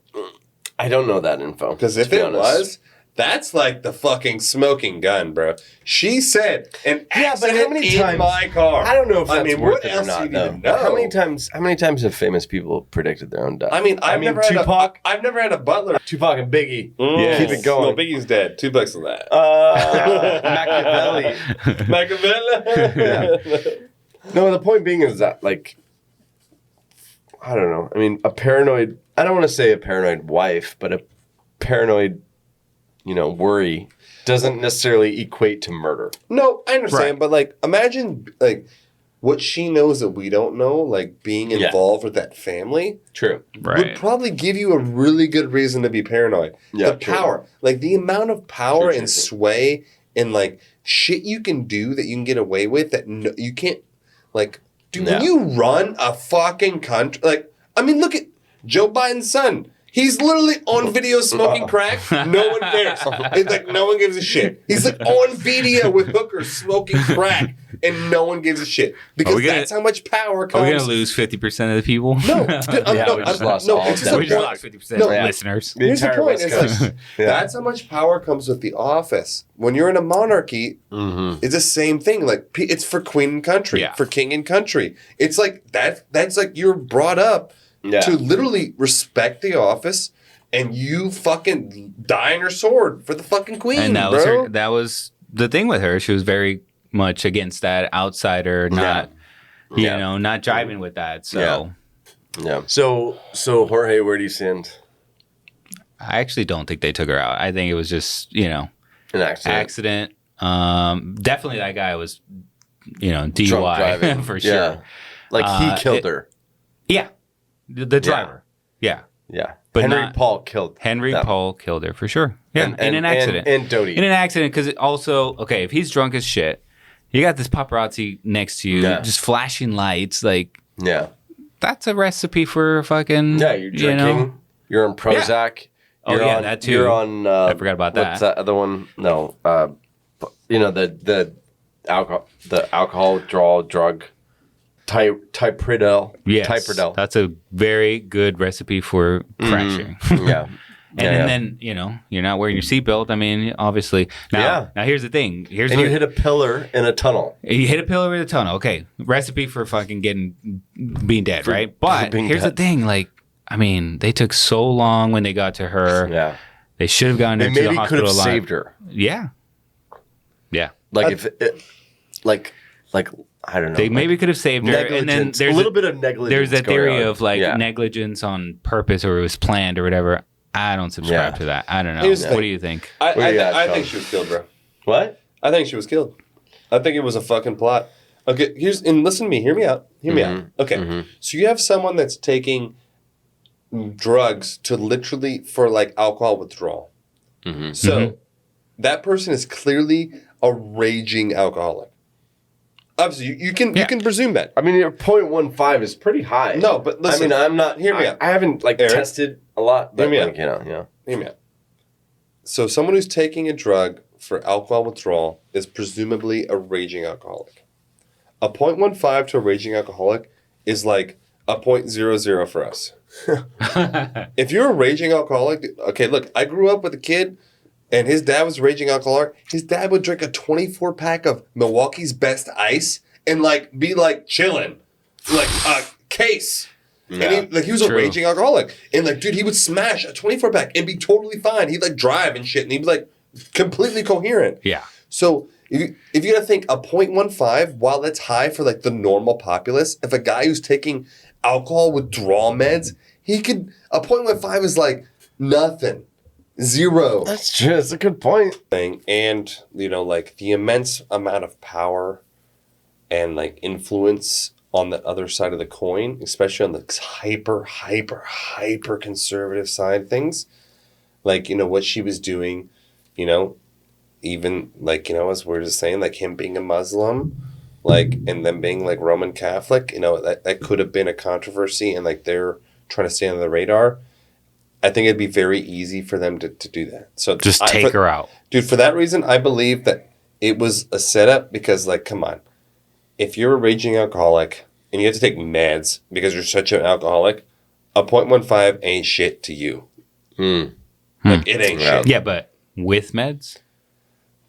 I don't know that info. Because if to be it honest. was, that's like the fucking smoking gun, bro. She said an Yeah, but how accident many in times- my car. I don't know if that's I mean, worth what it or else not. do you though. need to know? How many times have famous people predicted their own death? I mean, I've never Tupac, I've never had a butler. Tupac and Biggie. Mm. Keep it going. No, Biggie's dead. $2 on that. Machiavelli. Machiavelli. No, the point being is that, like, I don't know. I mean, I don't want to say a paranoid wife, but a paranoid, worry doesn't necessarily equate to murder. No, I understand, Right. but imagine what she knows that we don't know, being Yeah. involved with that family True. would right. probably give you a really good reason to be paranoid. Yeah, the true. power, the amount of power True, and true. sway and shit you can do that you can get away with that you can't dude, Yeah. when you run a fucking country, I mean, look at Joe Biden's son. He's literally on video smoking crack. No one cares. It's like no one gives a shit. He's like on video with hookers smoking crack, and no one gives a shit because that's how much power comes. Are we gonna lose 50% of the people? No, we just lost all of them. We just lost 50% of the listeners. Here's the entire point: West it's Coast. like, that's how much power comes with the office. When you're in a monarchy, it's the same thing. Like it's for queen and country, for king and country. It's like that. That's like you're brought up. To literally respect the office, and you fucking die on your sword for the fucking queen, And that bro. was that was the thing with her. She was very much against that outsider, not not jiving with that. So So Jorge, where do you stand? I actually don't think they took her out. I think it was just An accident. Definitely that guy was Drunk DUI driving. for sure. Yeah. Like he killed her. Yeah, the driver. Yeah. Yeah. But Henry not- Paul killed Henry them. Paul killed her for sure. Yeah, And- in an accident. And Dodie. In an accident, because also, okay, if he's drunk as shit, you got this paparazzi next to you, just flashing lights, like that's a recipe for fucking. Yeah, you're drinking. You're on Prozac. Oh, You're yeah, on, that too. You're on. I forgot about that. What's that other one? No. The alcohol withdrawal drug. Typridel. Yes, Typridel. that's a very good recipe for crashing. Yeah. And then you're not wearing your seatbelt. I mean, obviously. Now here's the thing. You hit a pillar in a tunnel. You hit a pillar in a tunnel. Okay, recipe for fucking being dead, right? But here's the thing. Like, I mean, they took so long when they got to her. Yeah. They should have gotten her to the Maybe could hospital have alive. saved her. Yeah. Yeah. Like if it, like I don't know. They maybe could have saved her. And then Negligence. there's a little bit of negligence. There's a going theory on. of like Yeah. negligence on purpose or it was planned or whatever. I don't subscribe to that. I don't know. Here's the What thing. do you think? I Sean? think she was killed, bro. What? I think she was killed. I think it was a fucking plot. Okay, and listen to me. Hear me out. Hear me out. Okay, so you have someone that's taking drugs to literally for like alcohol withdrawal. So that person is clearly a raging alcoholic. Obviously, you can presume that. I mean, your 0.15 is pretty high. No, but listen. I mean, I'm not. Hear me out. I haven't like Aaron? tested a lot. But, Hear me out. Yeah. Hear me out. So someone who's taking a drug for alcohol withdrawal is presumably a raging alcoholic. A 0.15 to a raging alcoholic is like a 0.00 for us. If you're a raging alcoholic, okay, look, I grew up with a kid and his dad was a raging alcoholic. His dad would drink a 24 pack of Milwaukee's Best Ice and like be like chilling, like a case. Yeah. And he was a raging alcoholic. And like, dude, he would smash a 24 pack and be totally fine. He'd like drive and shit and he'd be like completely coherent. Yeah. So if you gotta think a 0.15, while that's high for like the normal populace, if a guy who's taking alcohol withdrawal meds, a 0.15 is like nothing. Zero. That's true. That's a good point. Thing. And, like the immense amount of power and like influence on the other side of the coin, especially on the hyper conservative side of things. Like, what she was doing, even like, as we're just saying, like him being a Muslim, like, and them being like Roman Catholic, that could have been a controversy and like they're trying to stay on the radar. I think it'd be very easy for them to do that. So Just take her out. Dude, for that reason, I believe that it was a setup because, like, come on. If you're a raging alcoholic and you have to take meds because you're such an alcoholic, a 0.15 ain't shit to you. Like, it ain't shit. Yeah, but with meds?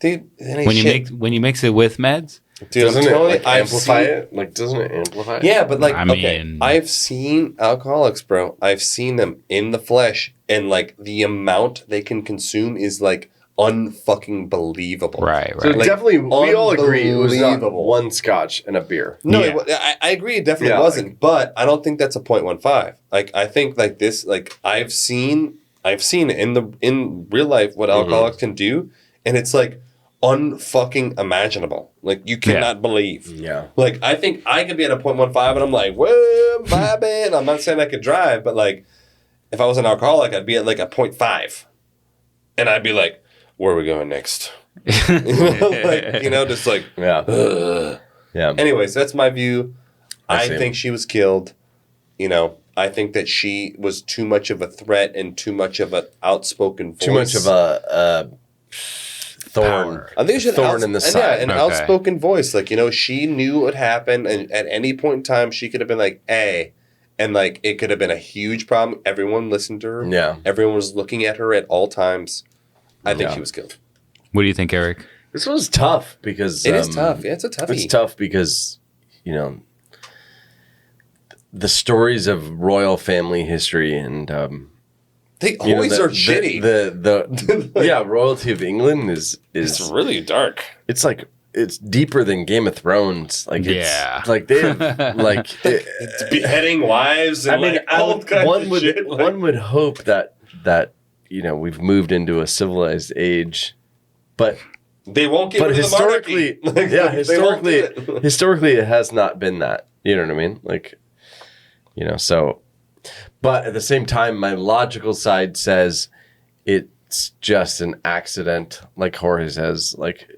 Dude, it ain't shit. When you mix it with meds? Dude, Doesn't I'm it telling like you, I've amplify seen, it? Like, doesn't it amplify it? Yeah, but like, I okay, mean- I've seen alcoholics, bro. I've seen them in the flesh, and like the amount they can consume is like unfucking believable. Right. So Like, definitely, we all agree it was not unbelievable. one scotch and a beer. No, Yeah. I agree. It definitely Yeah, wasn't, but I don't think that's a 0.15. Like, I think like this. Like, I've seen in real life what alcoholics can do, and it's like unfucking imaginable. Like, you cannot believe. Yeah. Like, I think I could be at a 0.15, and I'm like, whoa, vibing. I'm not saying I could drive, but like, if I was an alcoholic, I'd be at like a 0.5, and I'd be like, where are we going next? Just like, Yeah. ugh. Yeah. Anyways, that's my view. I see. think she was killed. I think that she was too much of a threat and too much of an outspoken voice. Too much of a thorn. Power. I think she had thorn in the side. Yeah, an Okay. outspoken voice. Like, she knew what happened, and at any point in time, she could have been like, "Hey," and like it could have been a huge problem. Everyone listened to her. Yeah. Everyone was looking at her at all times. I think Yeah. she was killed. What do you think, Eric? This was tough because It is tough. Yeah, it's a toughie. It's tough because the stories of royal family history and They always are shitty. The royalty of England is it's really dark. it's like it's deeper than Game of Thrones. Like Yeah. it's like they have like It's beheading wives and all kinds one of would shit. Like, one would hope that we've moved into a civilized age, but they won't get but rid of the historically, monarchy. yeah, They won't do it. historically, it has not been that. You know what I mean? Like, so. But at the same time, my logical side says it's just an accident, like Jorge says. Like,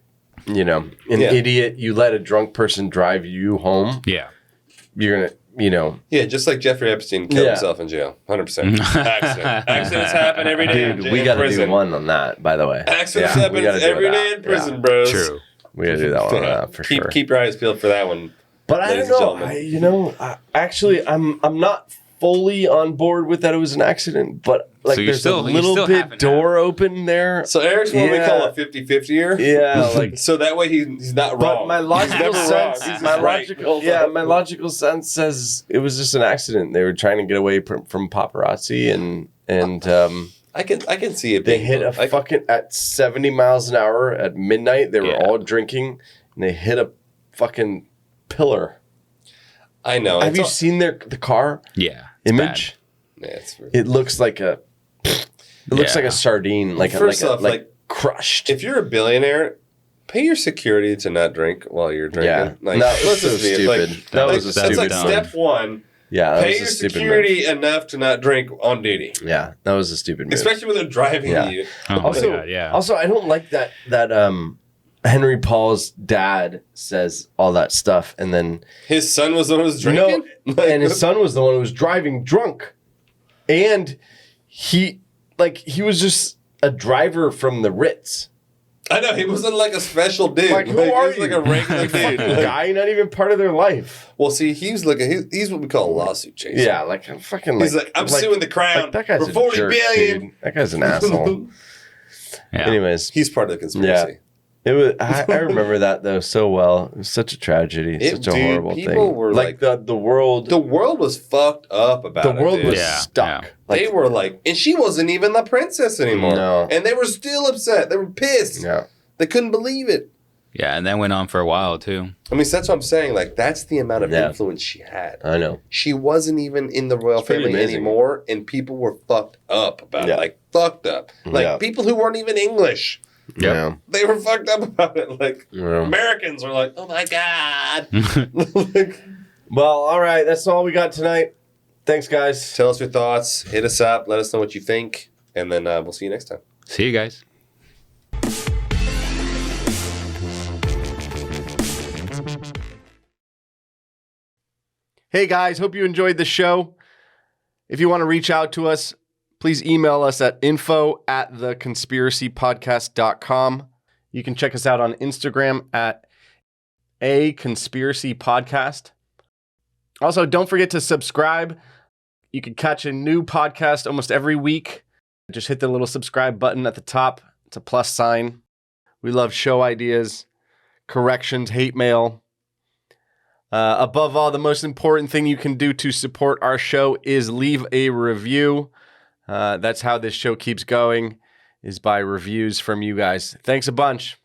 an idiot. You let a drunk person drive you home. Yeah. You're gonna, Yeah, just like Jeffrey Epstein killed Yeah. himself in jail. 100%. Accident. Accidents happen every day. dude. We got to do one on that, by the way. Accidents we happen gotta do every that. day in prison, Yeah. bros. True. We got to do that one on that for sure. Keep your eyes peeled for that one. But I ladies don't and know. gentlemen. Actually, I'm not fully on board with that it was an accident, but like So you're there's still- a you're little still bit having door open there. So Eric's what we Yeah. call a 50-50 year. Yeah, like So that way he's not but wrong. my logical He's never wrong. sense, He's my just right. logical, my logical sense says it was just an accident. They were trying to get away from paparazzi, and I can see it they being hit a fucking at 70 miles an hour at midnight. They were Yeah. all drinking, and they hit a fucking pillar. I know. Have it's you all- seen the car Yeah. It's image? Yeah, it's really- It looks like a Yeah. like a sardine, like First a, off, like like, crushed. if you're a billionaire, pay your security to not drink while you're drinking. Yeah. Like, No, it was let's so just be- stupid. Like, That like, was a that's stupid like dumb. step one. Yeah, that Pay was your a stupid security enough to not drink on duty, move. Yeah, that was a stupid move. especially when they're driving Yeah. you. Oh Also, my God, yeah. Also, I don't like that Henry Paul's dad says all that stuff, and then His son was the one who was drinking. Like, and his son was the one who was driving drunk, and he was just a driver from the Ritz. I know he wasn't like a special dude. Like, who are he was you? like a regular Fucking dude. Like, guy, not even part of their life. well, see, he's what we call a lawsuit chaser. Yeah, like I'm fucking. He's like, I'm suing the crown Like, that guy's for a 40 jerk, billion. dude. That guy's an asshole. Yeah. Anyways, He's part of the conspiracy. it was. I remember that though so well. It was such a tragedy, such a Dude, horrible people thing. were like the world. The world was fucked up about it. The world dude. was Yeah, stuck. yeah. Like, They were like, and she wasn't even the princess anymore. No. And they were still upset. They were pissed. yeah. They couldn't believe it. Yeah, and that went on for a while too. I mean, so that's what I'm saying. Like, that's the amount of Yeah. influence she had. I know. She wasn't even in the royal It's pretty family amazing. anymore, and people were fucked up about Yeah. it. Like, fucked up. Like, Yeah. people who weren't even English. Yeah. They were fucked up about it. Like, Yeah. Americans were like, oh my God. Like, Well, all right. That's all we got tonight. Thanks, guys. tell us your thoughts. Hit us up. Let us know what you think. And then we'll see you next time. See you guys. Hey guys, hope you enjoyed the show. If you want to reach out to us, please email us at info@theconspiracypodcast.com. You can check us out on Instagram at A Conspiracy Podcast. Also, don't forget to subscribe. You can catch a new podcast almost every week. Just hit the little subscribe button at the top. It's a plus sign. We love show ideas, corrections, hate mail. Above all, the most important thing you can do to support our show is leave a review. That's how this show keeps going, is by reviews from you guys. Thanks a bunch.